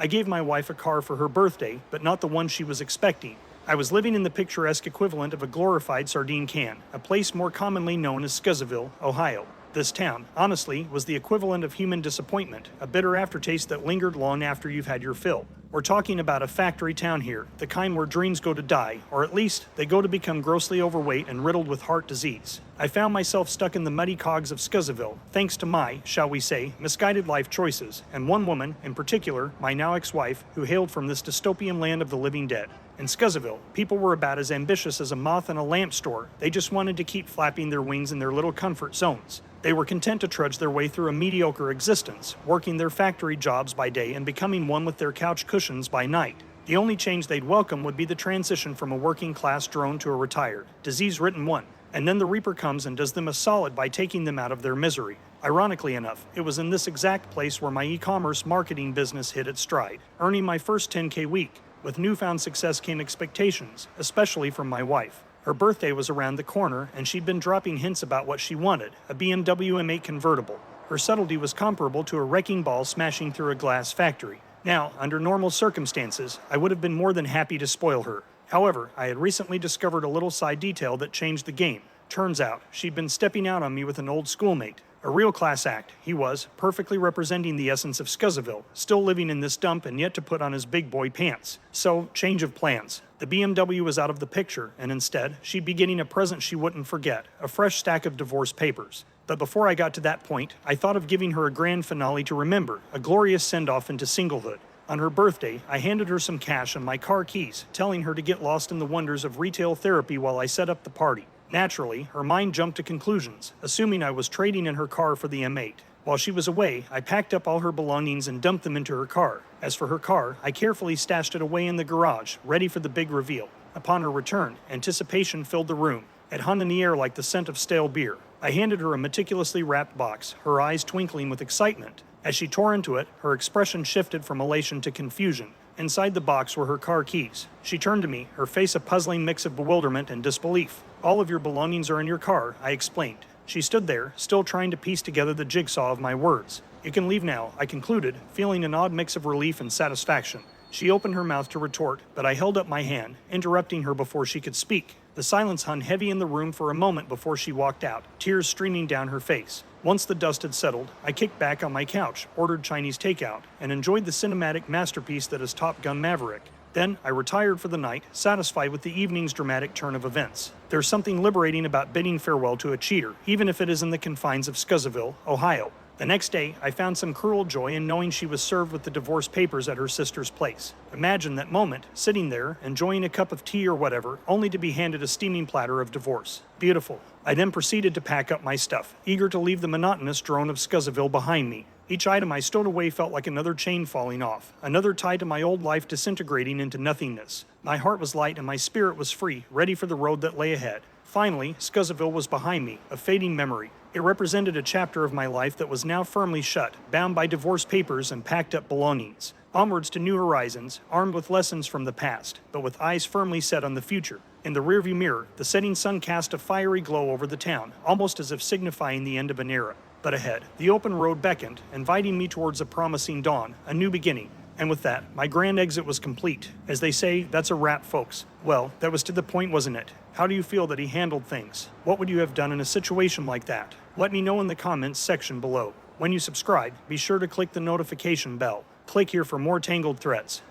I gave my wife a car for her birthday, but not the one she was expecting. I was living in the picturesque equivalent of a glorified sardine can, a place more commonly known as Scuzzville, Ohio. This town, honestly, was the equivalent of human disappointment, a bitter aftertaste that lingered long after you've had your fill. We're talking about a factory town here, the kind where dreams go to die, or at least they go to become grossly overweight and riddled with heart disease. I found myself stuck in the muddy cogs of Scuzzville, thanks to my, shall we say, misguided life choices, and one woman, in particular, my now ex-wife, who hailed from this dystopian land of the living dead. In Scuzzville, people were about as ambitious as a moth in a lamp store. They just wanted to keep flapping their wings in their little comfort zones. They were content to trudge their way through a mediocre existence, working their factory jobs by day and becoming one with their couch cushions by night. The only change they'd welcome would be the transition from a working-class drone to a retired, disease-ridden one. And then the Reaper comes and does them a solid by taking them out of their misery. Ironically enough, it was in this exact place where my e-commerce marketing business hit its stride, earning my first 10K week. With newfound success came expectations, especially from my wife. Her birthday was around the corner, and she'd been dropping hints about what she wanted, a BMW M8 convertible. Her subtlety was comparable to a wrecking ball smashing through a glass factory. Now, under normal circumstances, I would have been more than happy to spoil her. However, I had recently discovered a little side detail that changed the game. Turns out, she'd been stepping out on me with an old schoolmate. A real class act, he was, perfectly representing the essence of Scuzzville, still living in this dump and yet to put on his big boy pants. So, change of plans. The BMW was out of the picture, and instead, she'd be getting a present she wouldn't forget, a fresh stack of divorce papers. But before I got to that point, I thought of giving her a grand finale to remember, a glorious send-off into singlehood. On her birthday, I handed her some cash and my car keys, telling her to get lost in the wonders of retail therapy while I set up the party. Naturally, her mind jumped to conclusions, assuming I was trading in her car for the M8. While she was away, I packed up all her belongings and dumped them into her car. As for her car, I carefully stashed it away in the garage, ready for the big reveal. Upon her return, anticipation filled the room. It hung in the air like the scent of stale beer. I handed her a meticulously wrapped box, her eyes twinkling with excitement. As she tore into it, her expression shifted from elation to confusion. Inside the box were her car keys. She turned to me, her face a puzzling mix of bewilderment and disbelief. "All of your belongings are in your car," I explained. She stood there, still trying to piece together the jigsaw of my words. "You can leave now," I concluded, feeling an odd mix of relief and satisfaction. She opened her mouth to retort, but I held up my hand, interrupting her before she could speak. The silence hung heavy in the room for a moment before she walked out, tears streaming down her face. Once the dust had settled, I kicked back on my couch, ordered Chinese takeout, and enjoyed the cinematic masterpiece that is Top Gun Maverick. Then I retired for the night, satisfied with the evening's dramatic turn of events. There's something liberating about bidding farewell to a cheater, even if it is in the confines of Scuzzville, Ohio. The next day, I found some cruel joy in knowing she was served with the divorce papers at her sister's place. Imagine that moment, sitting there, enjoying a cup of tea or whatever, only to be handed a steaming platter of divorce. Beautiful. I then proceeded to pack up my stuff, eager to leave the monotonous drone of Scuzzville behind me. Each item I stowed away felt like another chain falling off, another tie to my old life disintegrating into nothingness. My heart was light and my spirit was free, ready for the road that lay ahead. Finally, Scuzzville was behind me, a fading memory. It represented a chapter of my life that was now firmly shut, bound by divorce papers and packed up belongings. Onwards to new horizons, armed with lessons from the past, but with eyes firmly set on the future. In the rearview mirror, the setting sun cast a fiery glow over the town, almost as if signifying the end of an era. But ahead, the open road beckoned, inviting me towards a promising dawn, a new beginning. And with that, my grand exit was complete. As they say, that's a wrap, folks. Well, that was to the point, wasn't it? How do you feel that he handled things? What would you have done in a situation like that? Let me know in the comments section below. When you subscribe, be sure to click the notification bell. Click here for more Tangled threads.